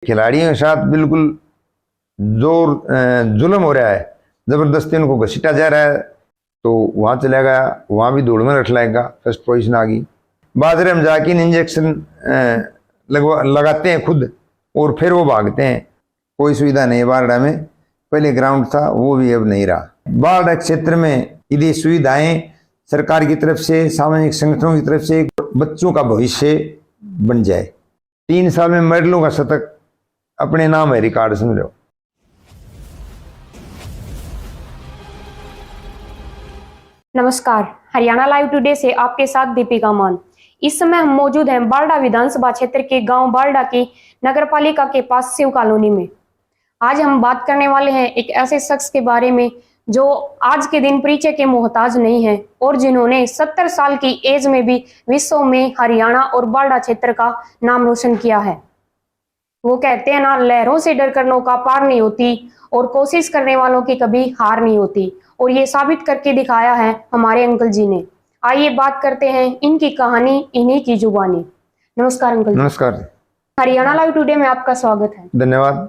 खिलाड़ियों के साथ बिल्कुल जोर जुल्म हो रहा है, जबरदस्ती उनको घसीटा जा रहा है। तो वहां चला गया, वहां भी दौड़ में रख लाएगा, फर्स्ट पोजीशन आ गई। बाजरे में जाके इंजेक्शन लगाते हैं खुद और फिर वो भागते हैं। कोई सुविधा नहीं है बारडा में, पहले ग्राउंड था वो भी अब नहीं रहा। बारडा क्षेत्र में यदि सुविधाएं सरकार की तरफ से, सामाजिक संगठनों की तरफ से बच्चों का भविष्य बन जाए। 3 साल में मेडलों का शतक अपने नाम है, रिकॉर्ड समझो। नमस्कार, हरियाणा लाइव टुडे से आपके साथ दीपिका मान। इस समय हम मौजूद हैं बारडा विधानसभा क्षेत्र के गांव बारडा की नगरपालिका के पास शिव कॉलोनी में। आज हम बात करने वाले हैं एक ऐसे शख्स के बारे में जो आज के दिन परिचय के मोहताज नहीं है और जिन्होंने 70 साल की एज में भी विश्व में हरियाणा और बारडा क्षेत्र का नाम रोशन किया है। वो कहते हैं ना, लहरों से डर कर नौका पार नहीं होती और कोशिश करने वालों की कभी हार नहीं होती, और ये साबित करके दिखाया है हमारे अंकल जी ने। आइए बात करते हैं इनकी कहानी इन्हीं की जुबानी। नमस्कार अंकल जी। नमस्कार। हरियाणा लाइव टुडे में आपका स्वागत है। धन्यवाद।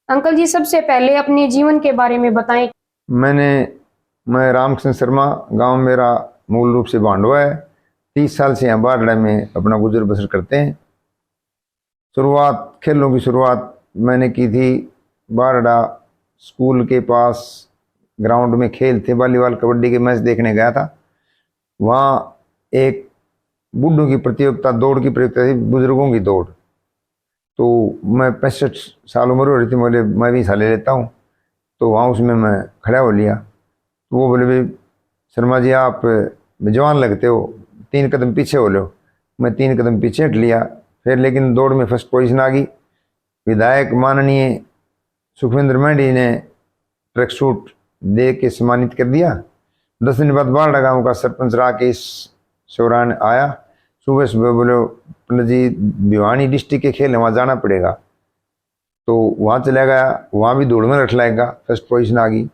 अंकल जी, सबसे पहले अपने जीवन के बारे में बताएं। मैं रामकृष्ण शर्मा, गांव मेरा मूल रूप से भांडवा है। 30 साल से यहाँ बारडा में अपना गुजर बसर करते हैं। खेलों की शुरुआत मैंने की थी बारडा स्कूल के पास ग्राउंड में खेल थे, वॉलीबॉल कबड्डी के मैच देखने गया था। वहाँ एक बूढ़ों की प्रतियोगिता, दौड़ की प्रतियोगिता थी, बुजुर्गों की दौड़। तो मैं 65 साल उम्र हो रही थी, बोले मैं भी हिस्सा ले लेता हूँ। तो वहाँ उसमें मैं खड़ा हो लिया। तो वो बोले, भाई शर्मा जी आप जवान लगते हो, 3 कदम पीछे हो लो। मैं 3 कदम पीछे हट लिया। फिर लेकिन दौड़ में फर्स्ट पोजीशन आ गई। विधायक माननीय सुखविंदर मेंढी ने ट्रैक सूट दे के सम्मानित कर दिया। 10 दिन बाद बारडा गांव का सरपंच राकेश चौरान आया। सुबह सुबह बोले, पंडित जी भिवानी डिस्ट्रिक्ट के खेल वहाँ जाना पड़ेगा। तो वहाँ चला गया, वहाँ भी दौड़ में रख लाएगा, फर्स्ट पोजीशन आ गई।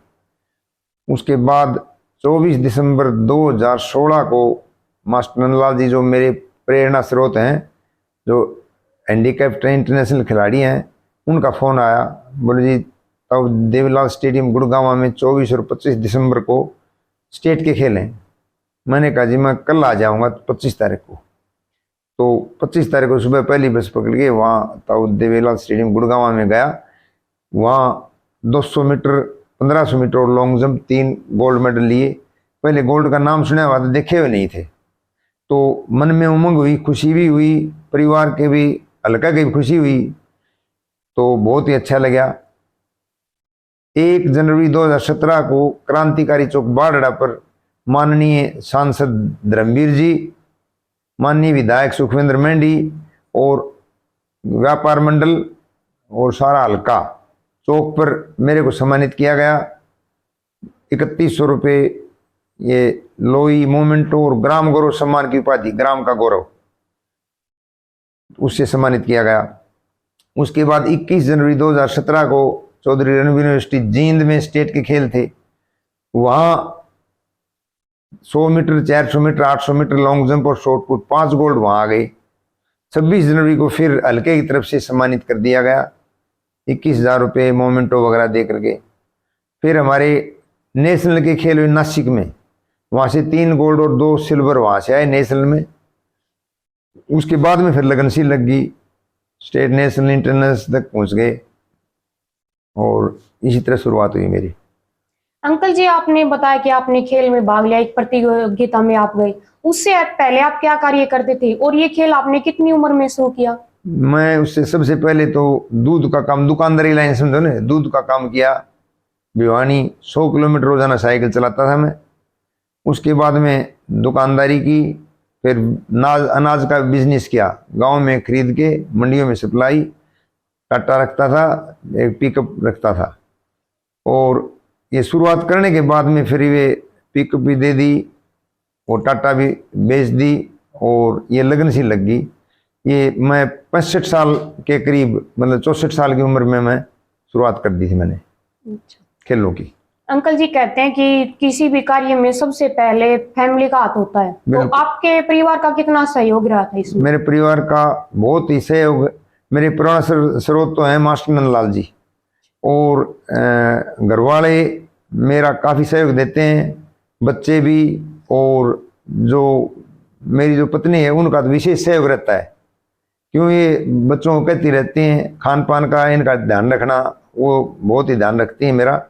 उसके बाद 24 दिसंबर 2016 को मास्टर नंदलाल जी, जो मेरे प्रेरणा स्रोत हैं, जो हैंडीकैप्ड इंटरनेशनल खिलाड़ी हैं, उनका फ़ोन आया। बोले जी तब देवीलाल स्टेडियम गुड़गांव में 24 और 25 दिसंबर को स्टेट के खेल हैं। मैंने कहा जी मैं कल आ जाऊंगा 25 तारीख को। तो 25 तारीख को सुबह पहली बस पकड़ के वहाँ तब देवीलाल स्टेडियम गुड़गांव में गया। वहाँ 200 मीटर, 1500 मीटर और लॉन्ग जंप 3 गोल्ड मेडल लिए। पहले गोल्ड का नाम सुना हुआ था, देखे हुए नहीं थे। तो मन में उमंग हुई, खुशी भी हुई, परिवार के भी, हल्का की भी खुशी हुई। तो बहुत ही अच्छा लगा। 1 जनवरी 2017 को क्रांतिकारी चौक बारडा पर माननीय सांसद धर्मवीर जी, माननीय विधायक सुखविंदर मेंढी और व्यापार मंडल और सारा हल्का चौक पर मेरे को सम्मानित किया गया। 3100 रुपये ये लोई मोमेंटो और ग्राम गौरव सम्मान की उपाधि, ग्राम का गौरव, उससे सम्मानित किया गया। उसके बाद 21 जनवरी 2017 को चौधरी रणवीर यूनिवर्सिटी जींद में स्टेट के खेल थे। वहाँ 100 metre, 400 metre, 800 metre long jump और शॉर्ट पुट 5 गोल्ड वहाँ आ गए। 26 जनवरी को फिर हल्के की तरफ से सम्मानित कर दिया गया, 21,000 रुपये मोमेंटो वगैरह दे करके। फिर हमारे नेशनल के खेल हुए नासिक में, वहाँ से 3 गोल्ड और 2 सिल्वर वहाँ से आए नेशनल में। उसके बाद में फिर लगन सी लग गई, स्टेट, नेशनल, इंटरनेशनल तक पहुँच गए और इसी तरह शुरुआत हुई मेरी। अंकल जी, आपने बताया कि आपने खेल में भाग लिया, एक प्रतियोगिता में आप गए। उससे पहले आप क्या कार्य करते थे और ये खेल आपने कितनी उम्र में शुरू किया? मैं उससे सबसे पहले तो दूध का काम, दुकानदारी लाइन समझो ना, दूध का काम किया। भिवानी 100 किलोमीटर रोजाना साइकिल चलाता था मैं। उसके बाद में दुकानदारी की, फिर अनाज का बिजनेस किया, गांव में खरीद के मंडियों में सप्लाई। टाटा रखता था, एक पिकअप रखता था। और ये शुरुआत करने के बाद में फिर ये पिकअप भी दे दी और टाटा भी बेच दी और ये लगन सी लग गई। ये मैं 65 साल के करीब, मतलब 64 साल की उम्र में मैं शुरुआत कर दी थी मैंने खेलों की। अंकल जी कहते हैं कि किसी भी कार्य में सबसे पहले फैमिली का हाथ होता है, तो आपके परिवार का कितना सहयोग रहा था इसमें? मेरे परिवार का बहुत ही सहयोग मेरे पुराना स्रोत तो हैं मास्टर नंदलाल जी, और घर वाले मेरा काफ़ी सहयोग देते हैं, बच्चे भी, और जो मेरी जो पत्नी है उनका तो विशेष सहयोग रहता है, क्यों ये बच्चों को कहती रहती हैं खान पान का इनका ध्यान रखना, वो बहुत ही ध्यान रखती है मेरा।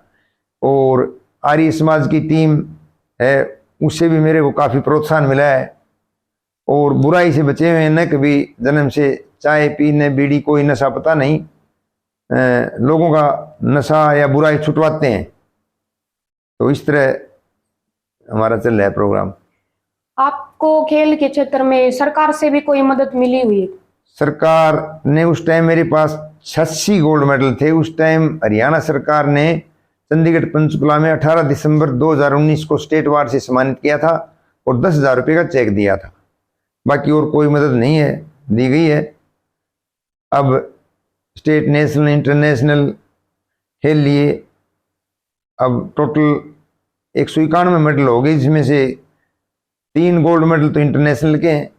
और आर्य समाज की टीम है, उससे भी मेरे को काफ़ी प्रोत्साहन मिला है, और बुराई से बचे हुए हैं, न कभी जन्म से चाय पीने बीड़ी कोई नशा पता नहीं, लोगों का नशा या बुराई छुटवाते हैं। तो इस तरह हमारा चल रहा है प्रोग्राम। आपको खेल के क्षेत्र में सरकार से भी कोई मदद मिली हुई है? सरकार ने उस टाइम मेरे पास 86 गोल्ड मेडल थे। उस टाइम हरियाणा सरकार ने चंडीगढ़ पंचकुला में 18 दिसंबर 2019 को स्टेट अवार्ड से सम्मानित किया था और 10,000 रुपये का चेक दिया था। बाकी और कोई मदद नहीं है दी गई है। अब स्टेट नेशनल इंटरनेशनल खेल लिए अब टोटल 191 मेडल हो गए, जिसमें से 3 गोल्ड मेडल तो इंटरनेशनल के हैं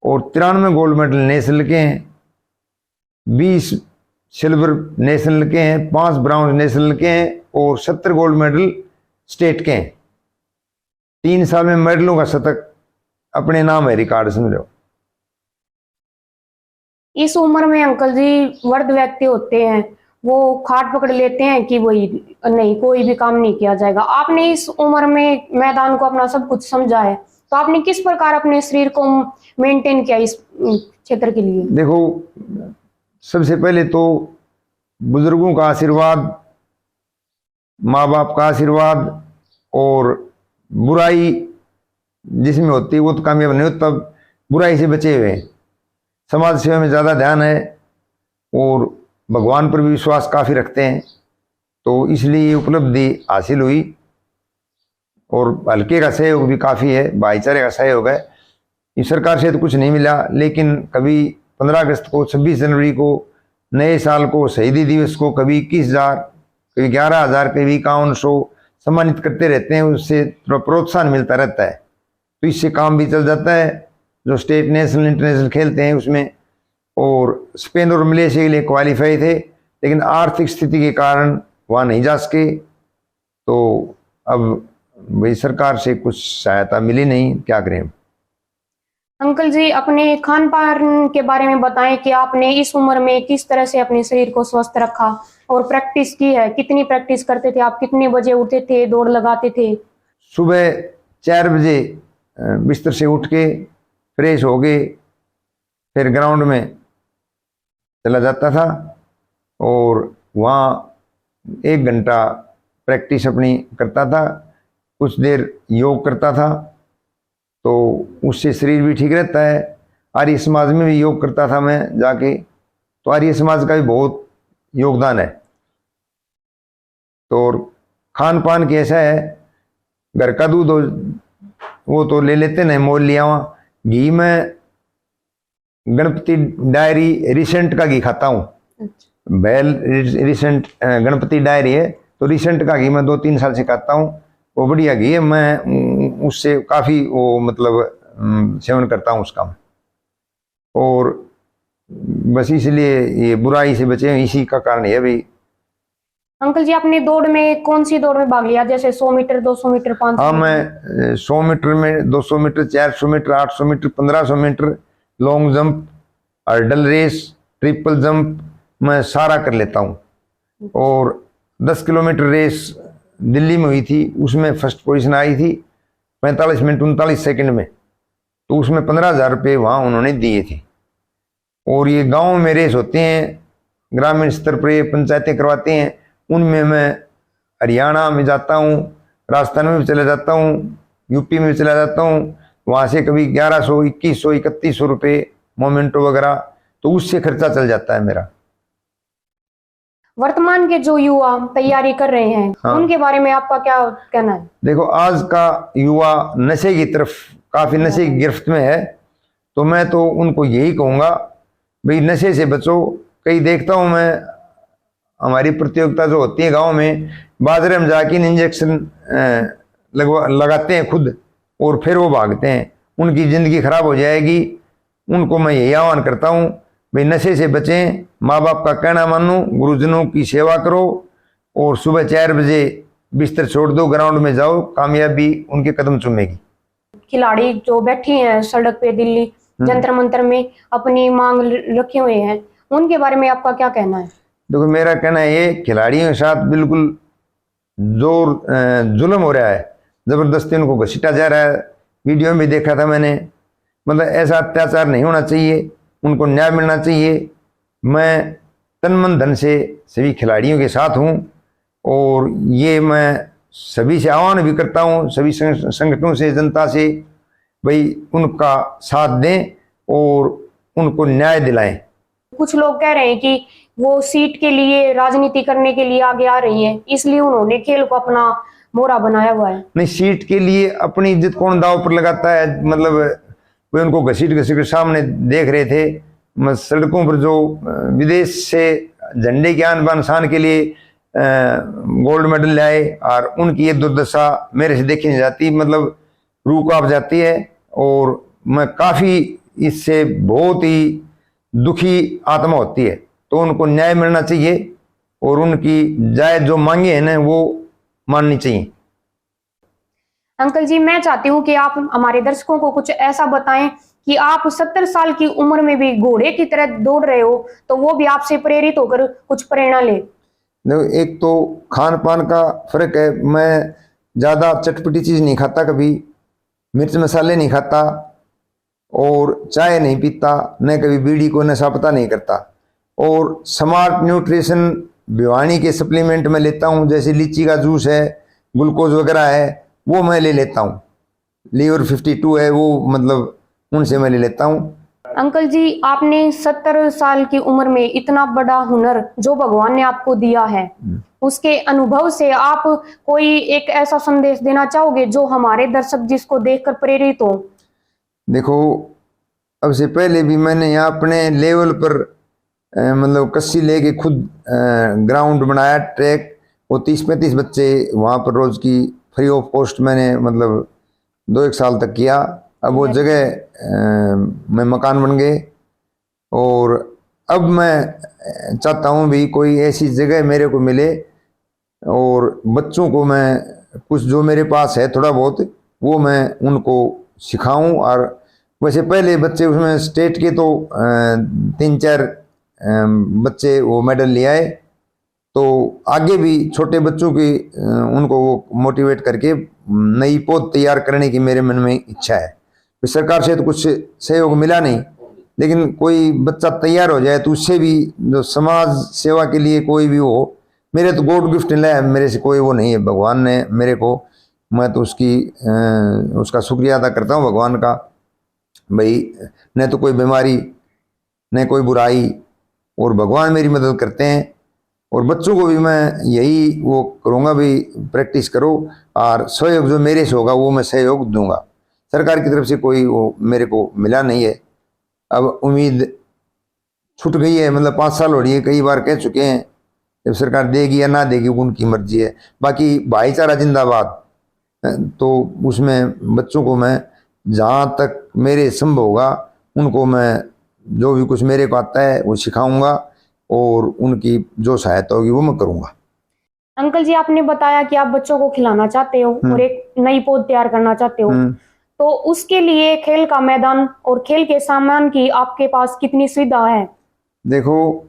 और 93 गोल्ड मेडल नेशनल के हैं, 20 सिल्वर नेशनल के हैं, 5 ब्राउन नेशनल के हैं और 70 गोल्ड मेडल स्टेट के हैं। 3 साल में मेडलों का शतक अपने नाम है, रिकॉर्ड समझो। इस उम्र में अंकल जी वृद्ध व्यक्ति होते हैं, वो खाट पकड़ लेते हैं कि वही नहीं कोई भी काम नहीं किया जाएगा। आपने इस उम्र में मैदान को अपना सब कुछ समझा है, तो आपने किस प्रकार अपने शरीर को मेंटेन किया इस क्षेत्र के लिए? देखो, सबसे पहले तो बुजुर्गों का आशीर्वाद, माँ बाप का आशीर्वाद, और बुराई जिसमें होती है वो तो कामयाब नहीं होता, तब बुराई से बचे हुए हैं। समाज सेवा में ज़्यादा ध्यान है और भगवान पर भी विश्वास काफ़ी रखते हैं, तो इसलिए ये उपलब्धि हासिल हुई। और हल्के का सहयोग भी काफ़ी है, भाईचारे का सहयोग है। इस सरकार से तो कुछ नहीं मिला, लेकिन कभी 15 अगस्त को, 26 जनवरी को, नए साल को, शहीदी दिवस को कभी 21,000, कभी 11,000, कभी 5100 सम्मानित करते रहते हैं। उससे थोड़ा प्रोत्साहन मिलता रहता है, तो इससे काम भी चल जाता है। जो स्टेट नेशनल इंटरनेशनल खेलते हैं उसमें, और स्पेन और मलेशिया के लिए क्वालिफाई थे, लेकिन आर्थिक स्थिति के कारण वहाँ नहीं जा सके, तो अब भाई सरकार से कुछ सहायता मिली नहीं, क्या करें। अंकल जी अपने खान पान के बारे में बताएं कि आपने इस उम्र में किस तरह से अपने शरीर को स्वस्थ रखा और प्रैक्टिस की है, कितनी प्रैक्टिस करते थे आप, कितने बजे उठते थे, दौड़ लगाते थे? सुबह 4 बजे बिस्तर से उठ के फ्रेश हो गए, फिर ग्राउंड में चला जाता था और वहाँ 1 घंटा प्रैक्टिस अपनी करता था, कुछ देर योग करता था, तो उससे शरीर भी ठीक रहता है। आर्य समाज में भी योग करता था मैं जाके, तो आर्य समाज का भी बहुत योगदान है। तो खान पान कैसा है, घर का दूध वो तो ले लेते नहीं, मोल लिया वहाँ। घी में गणपति डायरी रिसेंट का घी खाता हूँ। बैल रिसेंट गणपति डायरी है, तो रिसेंट का घी मैं 2-3 साल से खाता हूँ। वो बढ़िया घी है, मैं उससे काफ़ी वो मतलब सेवन करता हूँ उसका। और बस इसलिए ये बुराई से बचे हैं, इसी का कारण है भी। अंकल जी आपने दौड़ में कौन सी दौड़ में भाग लिया, जैसे 100 मीटर, 200 मीटर, 500? हाँ, मैं 100 मीटर में, 200 metre, 400 metre, 800 metre, 1500 metre, long jump, hurdle race, triple jump मैं सारा कर लेता हूँ। और 10 किलोमीटर रेस दिल्ली में हुई थी, उसमें फर्स्ट पोजीशन आई थी 45 मिनट 39 सेकंड में, तो उसमें 15,000 रुपये वहाँ उन्होंने दिए थे। और ये गांव में रेस होते हैं, ग्रामीण स्तर पर ये पंचायतें करवाते हैं, उनमें मैं हरियाणा में जाता हूँ, राजस्थान में भी चला जाता हूँ, यूपी में भी चला जाता हूँ। वहाँ से कभी 1100, 2100, 3100 रुपये मोमेंटो वगैरह, तो उससे खर्चा चल जाता है मेरा। वर्तमान के जो युवा तैयारी कर रहे हैं, हाँ, उनके बारे में आपका क्या कहना है? देखो, आज का युवा नशे की तरफ, काफ़ी नशे की गिरफ्त में है, तो मैं तो उनको यही कहूँगा भाई नशे से बचो। कई देखता हूँ मैं, हमारी प्रतियोगिता जो होती है गांव में, बाजरे में जाके इंजेक्शन लगाते हैं खुद और फिर वो भागते हैं, उनकी ज़िंदगी खराब हो जाएगी। उनको मैं यही आह्वान करता हूँ भाई नशे से बचें, माँ बाप का कहना मानो, गुरुजनों की सेवा करो और सुबह 4 बजे बिस्तर छोड़ दो, ग्राउंड में जाओ, कामयाबी उनके कदम चूमेगी। खिलाड़ी जो बैठी हैं सड़क पे दिल्ली जंतर मंतर में अपनी मांग रखे हुए हैं, उनके बारे में आपका क्या कहना है? देखो मेरा कहना है ये खिलाड़ियों के साथ बिल्कुल जुल्म हो रहा है, जबरदस्ती उनको घसीटा जा रहा है। वीडियो में देखा था मैंने, मतलब ऐसा अत्याचार नहीं होना चाहिए, उनको न्याय मिलना चाहिए। मैं तन मन धन से सभी खिलाड़ियों के साथ हूँ और ये मैं सभी से आह्वान भी करता हूँ, सभी संगठनों से, जनता से, भाई उनका साथ दें और उनको न्याय दिलाएं। कुछ लोग कह रहे हैं कि वो सीट के लिए, राजनीति करने के लिए आगे आ रही हैं, इसलिए उन्होंने खेल को अपना मोहरा बनाया हुआ है। नहीं, सीट के लिए अपनी इज्जत कौन दांव पर लगाता है? मतलब वे उनको घसीट के सामने देख रहे थे सड़कों पर, जो विदेश से झंडे की आन बान शान के लिए गोल्ड मेडल लाए, और उनकी ये दुर्दशा मेरे से देखी नहीं जाती, मतलब रूह कांप जाती है। और मैं काफ़ी इससे बहुत ही दुखी आत्मा होती है। तो उनको न्याय मिलना चाहिए और उनकी जायज़ जो मांगे हैं ना वो माननी चाहिए। अंकल जी, मैं चाहती हूँ कि आप हमारे दर्शकों को कुछ ऐसा बताएं कि आप 70 साल की उम्र में भी घोड़े की तरह दौड़ रहे हो, तो वो भी आपसे प्रेरित होकर कुछ प्रेरणा ले। देखो, एक तो खान पान का फर्क है। मैं ज़्यादा चटपटी चीज़ नहीं खाता, कभी मिर्च मसाले नहीं खाता और चाय नहीं पीता, न कभी बीड़ी को नशा पता नहीं करता। और स्मार्ट न्यूट्रिशन भिवानी के सप्लीमेंट में लेता हूँ, जैसे लीची का जूस है, ग्लूकोज वगैरह है, वो मैं ले लेता हूँ। लीवर 52 है वो, मतलब उनसे मैं ले लेता हूँ। अंकल जी, आपने 70 साल की उम्र में इतना बड़ा हुनर जो भगवान ने आपको दिया है, उसके अनुभव से आप कोई एक ऐसा संदेश देना चाहोगे जो हमारे दर्शक जिसको देखकर प्रेरित हो? देखो, अब से पहले भी मैंने यहाँ अपने लेवल पर मतलब कस्सी लेके खुद ग्राउंड बनाया, ट्रैक, वो 30-35 बच्चे वहाँ पर रोज की फ्री ऑफ कॉस्ट मैंने मतलब 2-1 साल तक किया। अब वो जगह में मकान बन गए और अब मैं चाहता हूँ भी कोई ऐसी जगह मेरे को मिले और बच्चों को मैं कुछ जो मेरे पास है थोड़ा बहुत वो मैं उनको सिखाऊं। और वैसे पहले बच्चे उसमें स्टेट के तो 3-4 बच्चे वो मेडल ले आए, तो आगे भी छोटे बच्चों की उनको वो मोटिवेट करके नई पौध तैयार करने की मेरे मन में इच्छा है। तो सरकार से तो कुछ सहयोग मिला नहीं, लेकिन कोई बच्चा तैयार हो जाए तो उससे भी जो समाज सेवा के लिए कोई भी हो, मेरे तो गॉड गिफ्ट मिला है, मेरे से कोई वो नहीं है, भगवान ने मेरे को, मैं तो उसका शुक्रिया अदा करता हूँ भगवान का। भाई न तो कोई बीमारी न कोई बुराई, और भगवान मेरी मदद करते हैं। और बच्चों को भी मैं यही वो करूँगा, भी प्रैक्टिस करो और सहयोग जो मेरे से होगा वो मैं सहयोग दूंगा। सरकार की तरफ से कोई वो मेरे को मिला नहीं है, अब उम्मीद छूट गई है, मतलब 5 साल हो रही है, कई बार कह चुके हैं, जब सरकार देगी या ना देगी उनकी मर्जी है। बाकी भाईचारा जिंदाबाद, तो उसमें बच्चों को मैं जहाँ तक मेरे संभव होगा उनको मैं जो भी कुछ मेरे को आता है वो सिखाऊंगा और उनकी जो सहायता होगी वो मैं करूंगा। अंकल जी, आपने बताया कि आप बच्चों को खिलाना चाहते हो और एक नई पौध तैयार करना चाहते हो, तो उसके लिए खेल का मैदान और खेल के सामान की आपके पास कितनी सुविधा है? देखो,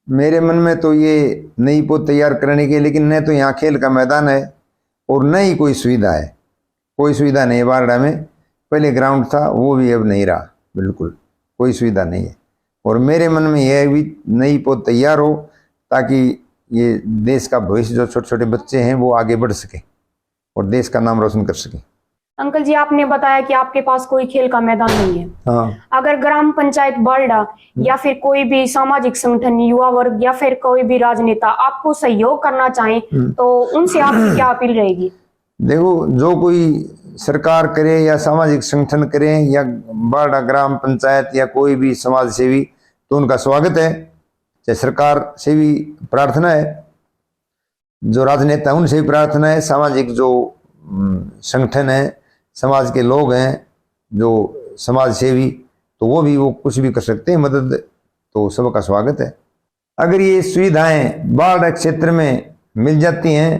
मेरे मन में तो ये नई पौध तैयार करने के, लेकिन न तो यहाँ खेल का मैदान है और न ही कोई सुविधा है। कोई सुविधा नहीं है बारडा में। पहले ग्राउंड था, वो भी अब नहीं रहा, बिल्कुल कोई सुविधा नहीं है। और मेरे मन में यह भी नई पौध तैयार हो ताकि ये देश का भविष्य, जो छोटे छोटे बच्चे हैं वो आगे बढ़ सके और देश का नाम रोशन कर सके। अंकल जी, आपने बताया कि आपके पास कोई खेल का मैदान नहीं है। हाँ। अगर ग्राम पंचायत बारडा या फिर कोई भी सामाजिक संगठन, युवा वर्ग या फिर कोई भी राजनेता आपको सहयोग करना चाहे तो उनसे आपकी क्या अपील रहेगी? देखो, जो कोई सरकार करे या सामाजिक संगठन करे या बारडा ग्राम पंचायत या कोई भी समाज सेवी, तो उनका स्वागत है। चाहे सरकार से भी प्रार्थना है, जो राजनेता उनसे भी प्रार्थना है, सामाजिक जो संगठन है, समाज के लोग हैं जो समाज सेवी, तो वो भी वो कुछ भी कर सकते हैं, मदद तो सबका स्वागत है। अगर ये सुविधाएं बाढ़ क्षेत्र में मिल जाती हैं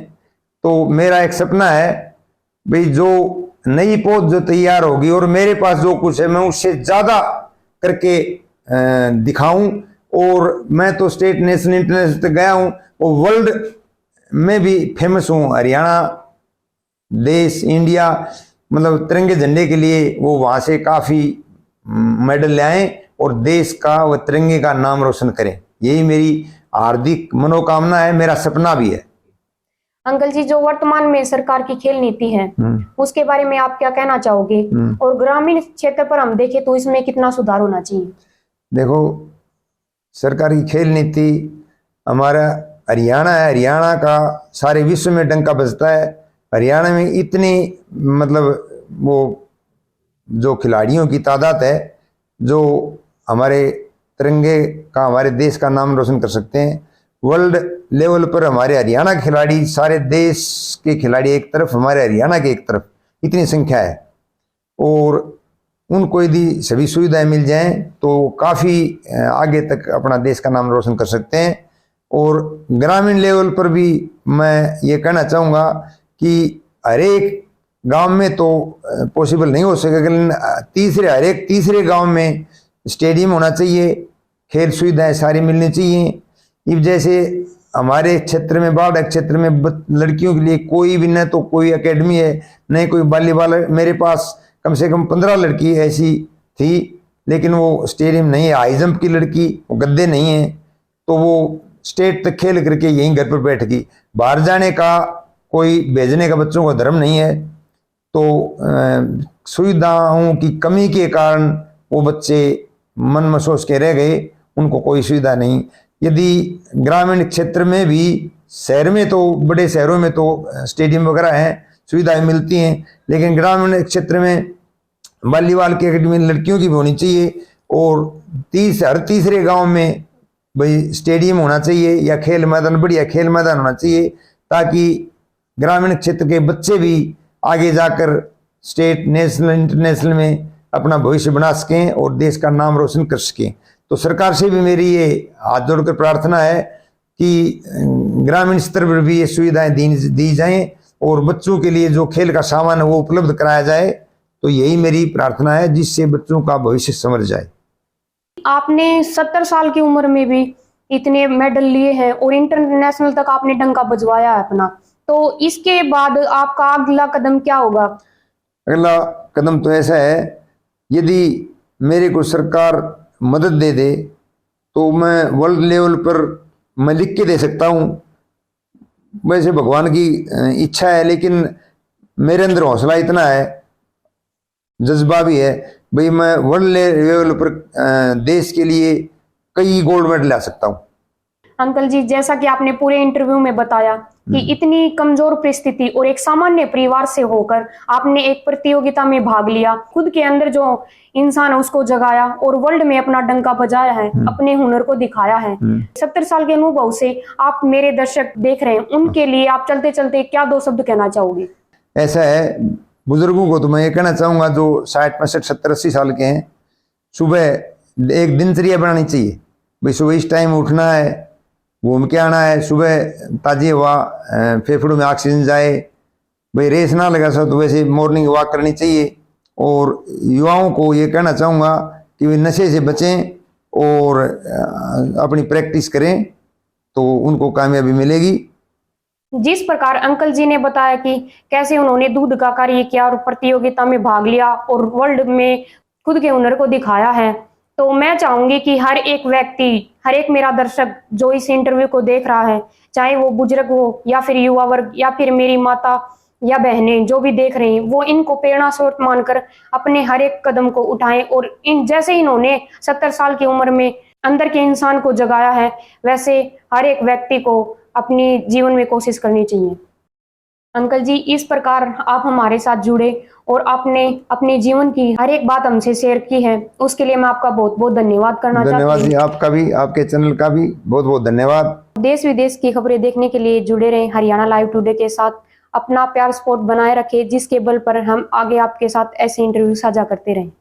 तो मेरा एक सपना है भाई, जो नई पौध जो तैयार होगी और मेरे पास जो कुछ है मैं उससे ज़्यादा करके दिखाऊं। और मैं तो स्टेट, नेशनल, इंटरनेशनल तक गया हूं और वर्ल्ड में भी फेमस हूं। हरियाणा देश, इंडिया, मतलब तिरंगे झंडे के लिए वो वहाँ से काफ़ी मेडल ले आए और देश का व तिरंगे का नाम रोशन करें। यही मेरी हार्दिक मनोकामना है, मेरा सपना भी है। अंकल जी, जो वर्तमान में सरकार की खेल नीति है उसके बारे में आप क्या कहना चाहोगे? और ग्रामीण क्षेत्र पर हम देखें तो इसमें कितना सुधार होना चाहिए? देखो, सरकार की खेल नीति, हमारा हरियाणा है, हरियाणा का सारे विश्व में डंका बजता है। हरियाणा में इतनी मतलब वो जो खिलाड़ियों की तादाद है जो हमारे तिरंगे का, हमारे देश का नाम रोशन कर सकते हैं। वर्ल्ड लेवल पर हमारे हरियाणा के खिलाड़ी, सारे देश के खिलाड़ी एक तरफ, हमारे हरियाणा के एक तरफ, इतनी संख्या है। और उनको यदि सभी सुविधाएं मिल जाएं तो काफ़ी आगे तक अपना देश का नाम रोशन कर सकते हैं। और ग्रामीण लेवल पर भी मैं ये कहना चाहूँगा कि हर एक गांव में तो पॉसिबल नहीं हो सकेगा, लेकिन हर एक तीसरे गांव में स्टेडियम होना चाहिए, खेल सुविधाएं सारी मिलनी चाहिए। इब जैसे हमारे क्षेत्र में, बाढ़ क्षेत्र में लड़कियों के लिए कोई भी, न तो कोई एकेडमी है, न कोई वॉलीबॉल। मेरे पास कम से कम 15 लड़की ऐसी थी, लेकिन वो स्टेडियम नहीं है। हाई जंप की लड़की, वो गद्दे नहीं है, तो वो स्टेट तक खेल करके यहीं घर पर बैठ गई। बाहर जाने का, कोई भेजने का बच्चों का धर्म नहीं है। तो सुविधाओं की कमी के कारण वो बच्चे मन महसूस के रह गए, उनको कोई सुविधा नहीं। यदि ग्रामीण क्षेत्र में भी, शहर में तो, बड़े शहरों में तो स्टेडियम वगैरह हैं, सुविधाएं मिलती हैं, लेकिन ग्रामीण क्षेत्र में वॉलीबॉल की एकेडमी लड़कियों की भी होनी चाहिए। और हर तीसरे गांव में भाई स्टेडियम होना चाहिए या खेल मैदान, बढ़िया खेल मैदान होना चाहिए, ताकि ग्रामीण क्षेत्र के बच्चे भी आगे जाकर स्टेट, नेशनल, इंटरनेशनल में अपना भविष्य बना सकें और देश का नाम रोशन कर सकें। तो सरकार से भी मेरी ये हाथ जोड़कर प्रार्थना है कि ग्रामीण स्तर पर भी ये सुविधाएं दी जाएं और बच्चों के लिए जो खेल का सामान है वो उपलब्ध कराया जाए। तो यही मेरी प्रार्थना है, जिससे बच्चों का भविष्य संवर जाए। आपने 70 साल की उम्र में भी इतने मेडल लिए हैं और इंटरनेशनल तक आपने डंका बजवाया है अपना, तो इसके बाद आपका अगला कदम क्या होगा? अगला कदम तो ऐसा है, यदि मेरे को सरकार मदद दे दे तो मैं वर्ल्ड लेवल पर मैं लिख के दे सकता हूँ। वैसे भगवान की इच्छा है, लेकिन मेरे अंदर हौसला इतना है, जज्बा भी है, भाई मैं वर्ल्ड लेवल पर देश के लिए कई गोल्ड मेडल ला सकता हूँ। अंकल जी, जैसा कि आपने पूरे इंटरव्यू में बताया कि इतनी कमजोर परिस्थिति और एक सामान्य परिवार से होकर आपने एक प्रतियोगिता में भाग लिया, खुद के अंदर जो इंसान है उसको जगाया और वर्ल्ड में अपना डंका बजाया है, अपने हुनर को दिखाया है। 70 साल के अनुभव से आप, मेरे दर्शक देख रहे हैं, उनके लिए आप चलते चलते क्या 2 शब्द कहना चाहोगे? ऐसा है, बुजुर्गों को तो मैं ये कहना चाहूँगा जो 60, 65, 70, 80 साल के हैं, सुबह एक दिनचर्या बनानी चाहिए। भाई सुबह इस टाइम उठना है, घूम के आना है, सुबह ताज़ी हवा, फेफड़ों में ऑक्सीजन जाए। भाई रेस ना लगा सो तो वैसे मॉर्निंग वॉक करनी चाहिए। और युवाओं को ये कहना चाहूँगा कि वे नशे से बचें और अपनी प्रैक्टिस करें, तो उनको कामयाबी मिलेगी। जिस प्रकार अंकल जी ने बताया कि कैसे उन्होंने दूध का कार्य किया और प्रतियोगिता में भाग लिया और वर्ल्ड में खुद के हुनर को दिखाया है, तो मैं चाहूंगी कि हर एक व्यक्ति, हर एक मेरा दर्शक जो इस इंटरव्यू को देख रहा है, चाहे वो बुजुर्ग हो या फिर युवा वर्ग या फिर मेरी माता या बहनें जो भी देख रहे हैं, वो इनको प्रेरणा स्रोत मानकर अपने हर एक कदम को उठाएं और इन जैसे इन्होंने 70 साल की उम्र में अंदर के इंसान को जगाया है, वैसे हर एक व्यक्ति को अपनी जीवन में कोशिश करनी चाहिए। अंकल जी, इस प्रकार आप हमारे साथ जुड़े और आपने अपने जीवन की हर एक बात हमसे शेयर की है, उसके लिए मैं आपका बहुत बहुत धन्यवाद करना चाहती हूँ। धन्यवाद जी, आपका भी, आपके चैनल का भी बहुत बहुत धन्यवाद। देश विदेश की खबरें देखने के लिए जुड़े रहें हरियाणा लाइव टुडे के साथ। अपना प्यार सपोर्ट बनाए रखें, जिसके बल पर हम आगे आपके साथ ऐसे इंटरव्यू साझा करते रहें।